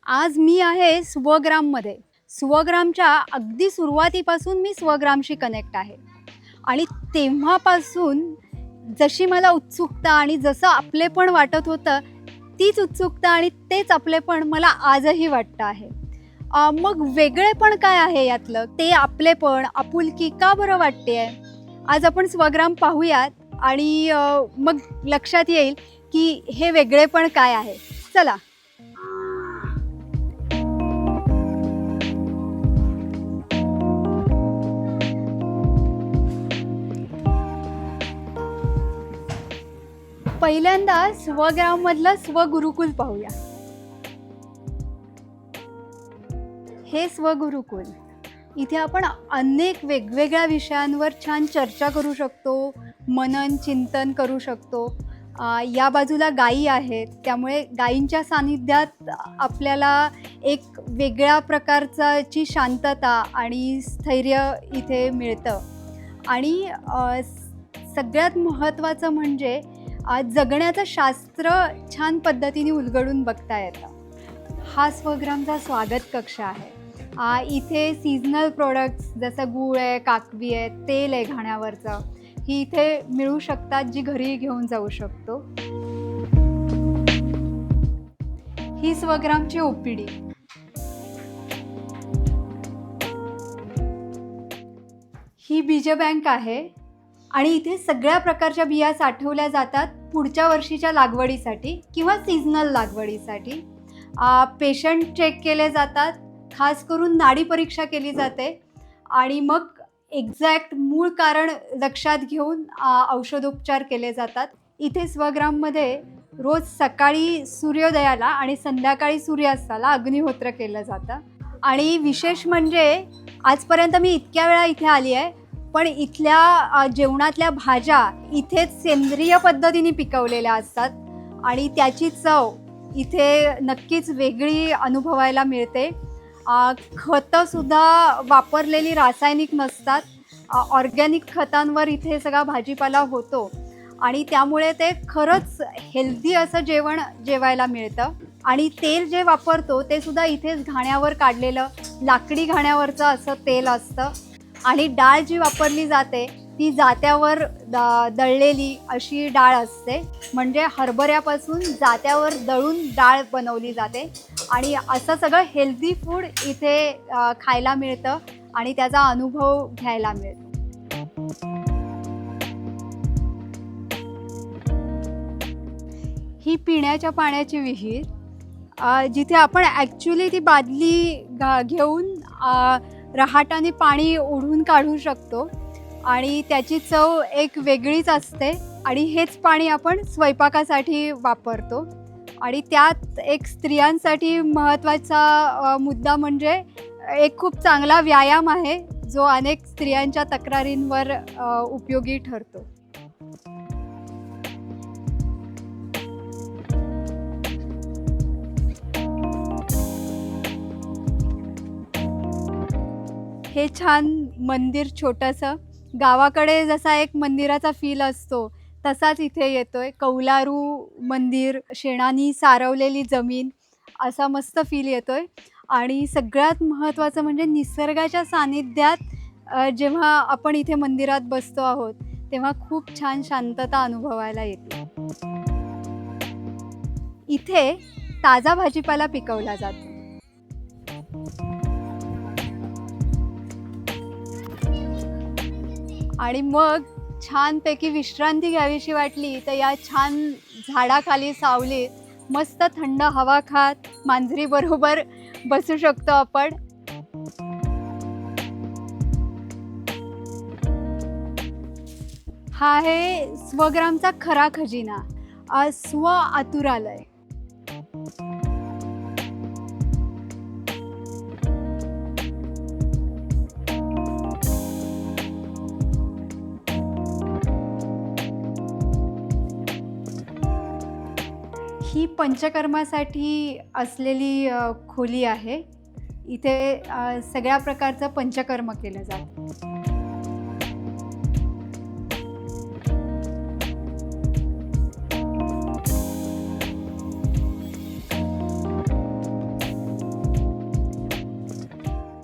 आज मी आहे स्वग्राममध्ये. स्वग्रामच्या अगदी सुरुवातीपासून मी स्वग्रामशी कनेक्ट आहे आणि तेव्हापासून जशी मला उत्सुकता आणि जसं आपलेपण वाटत होतं, तीच उत्सुकता आणि तेच आपलेपण मला आजही वाटतं आहे. मग वेगळेपण काय आहे यातलं? ते आपलेपण, आपुलकी का बरं वाटते आहे? आज आपण स्वग्राम पाहूयात आणि मग लक्षात येईल की हे वेगळेपण काय आहे. चला. पहिल्यांदा स्वग्राममधलं स्वगुरुकुल पाहूया. हे स्वगुरुकुल, इथे आपण अनेक वेगवेगळ्या विषयांवर छान चर्चा करू शकतो, मनन चिंतन करू शकतो. या बाजूला गायी आहेत, त्यामुळे गायींच्या सानिध्यात आपल्याला एक वेगळ्या प्रकारची शांतता आणि स्थैर्य इथे मिळतं. आणि सगळ्यात महत्त्वाचं म्हणजे जगण्याचं शास्त्र छान पद्धतीने उलगडून बघता येतं. हा स्वग्रामचा स्वागत कक्ष आहे. इथे सीझनल प्रोडक्ट्स जसं गूळ आहे, काकवी आहे, तेल आहे घाण्यावरचं, ही इथे मिळू शकतात, जी घरी घेऊन जाऊ शकतो. ही स्वग्रामची ओपीडी. ही बीज बँक आहे आणि इथे सगळ्या प्रकारच्या बिया साठवल्या जातात पुढच्या वर्षीच्या लागवडीसाठी किंवा सीझनल लागवडीसाठी. पेशंट चेक केले जातात, खास करून नाडी परीक्षा केली जाते आणि मग एक्झॅक्ट मूळ कारण लक्षात घेऊन औषधोपचार केले जातात. इथे स्वग्राममध्ये रोज सकाळी सूर्योदयाला आणि संध्याकाळी सूर्यास्ताला अग्निहोत्र केलं जातं. आणि विशेष म्हणजे आजपर्यंत मी इतक्या वेळा इथे आली आहे, पण इथल्या जेवणातल्या भाज्या इथेच सेंद्रिय पद्धतीने पिकवलेल्या असतात आणि त्याची चव इथे नक्कीच वेगळी अनुभवायला मिळते. खतंसुद्धा वापरलेली रासायनिक नसतात. ऑर्गॅनिक खतांवर इथे सगळा भाजीपाला होतो आणि त्यामुळे ते खरंच हेल्दी असं जेवण जेवायला मिळतं. आणि तेल जे वापरतो ते सुद्धा इथेच घाण्यावर काढलेलं लाकडी घाण्यावरचं असं तेल असतं. आणि डाळ जी वापरली जाते ती जात्यावर दळलेली अशी डाळ असते, म्हणजे हरभऱ्यापासून जात्यावर दळून डाळ बनवली जाते. आणि असं सगळं हेल्दी फूड इथे खायला मिळतं आणि त्याचा अनुभव घ्यायला मिळतो. ही पिण्याच्या पाण्याची विहीर, जिथे आपण ॲक्च्युली ती बादली घेऊन रहाटाने पाणी ओढून काढू शकतो आणि त्याची चव एक वेगळीच असते. आणि हेच पाणी आपण स्वयंपाकासाठी वापरतो. आणि त्यात एक स्त्रियांसाठी महत्त्वाचा मुद्दा म्हणजे एक खूप चांगला व्यायाम आहे, जो अनेक स्त्रियांच्या तक्रारींवर उपयोगी ठरतो. हे छान मंदिर छोटंसं, गावाकडे जसा एक मंदिराचा फील असतो तसाच इथे येतोय. कौलारू मंदिर, शेणानी सारवलेली जमीन, असा मस्त फील येतोय. आणि सगळ्यात महत्त्वाचं म्हणजे निसर्गाच्या सानिध्यात जेव्हा आपण इथे मंदिरात बसतो आहोत तेव्हा खूप छान शांतता अनुभवायला येते. इथे ताजा भाजीपाला पिकवला जातो. आणि मग छानपैकी विश्रांती घ्यावीशी वाटली तर या छान झाडाखाली सावलीत मस्त थंड हवा खात मांजरीबरोबर बसू शकतो आपण. हा आहे स्वग्रामचा खरा खजिना, स्व आतुरालय. ही पंचकर्मासाठी असलेली खोली आहे. इथे सगळ्या प्रकारचं पंचकर्म केलं जातं.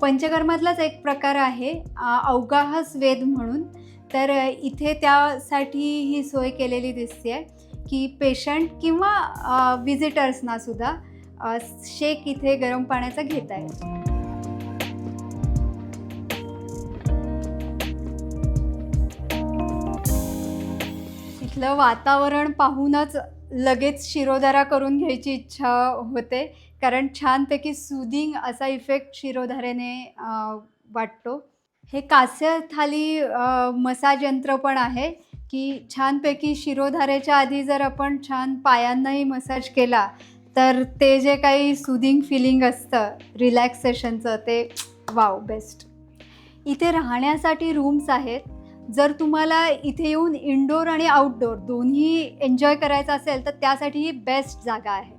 पंचकर्मातलाच एक प्रकार आहे अवगाहस वेद म्हणून. तर इथे त्यासाठी ही सोय केलेली दिसते आहे की पेशंट किंवा विजिटर्सना सुद्धा शेक इथे गरम पाण्याचा घेता येईल. इथलं वातावरण पाहूनच लगेच शिरोधारा करून घ्यायची इच्छा होते, कारण छानपैकी सूदिंग असा इफेक्ट शिरोधारेने वाटतो. हे कास्य थाली मसाज यंत्र पण आहे की छानपैकी शिरोधारेच्या आधी जर आपण छान पायांनाही मसाज केला तर ते जे काही सूदिंग फिलिंग असतं रिलॅक्सेशनचं ते वाव बेस्ट. इथे राहण्यासाठी रूम्स आहेत. जर तुम्हाला इथे येऊन इनडोअर आणि आउटडोअर दोन्ही एन्जॉय करायचं असेल तर त्यासाठी ही बेस्ट जागा आहे.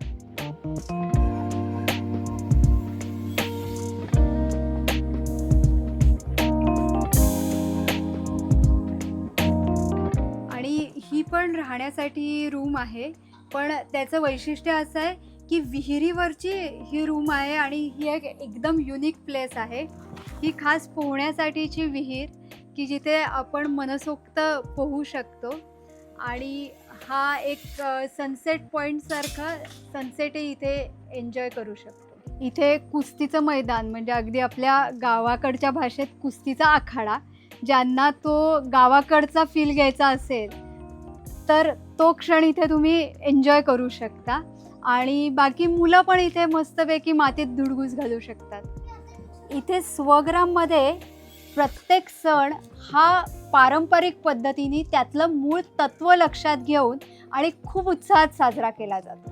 आणि ही पण राहण्यासाठी रूम आहे, पण त्याचं वैशिष्ट्य असं आहे की विहिरीवरची ही रूम आहे आणि ही एक एकदम युनिक प्लेस आहे. ही खास पोहण्यासाठीची विहीर की जिथे आपण मनसोक्त पोहू शकतो आणि हा एक सनसेट पॉईंटसारखं सनसेटही इथे एन्जॉय करू शकतो. इथे कुस्तीचं मैदान म्हणजे अगदी आपल्या गावाकडच्या भाषेत कुस्तीचा आखाडा, ज्यांना तो गावाकडचा फील घ्यायचा असेल तर तो क्षण इथे तुम्ही एन्जॉय करू शकता. आणि बाकी मुलं पण इथे मस्तपैकी मातीत धुडगूस घालू शकतात. इथे स्वग्राममध्ये प्रत्येक सण हा पारंपरिक पद्धतीने त्यातलं मूळ तत्त्व लक्षात घेऊन आणि खूप उत्साहात साजरा केला जातो.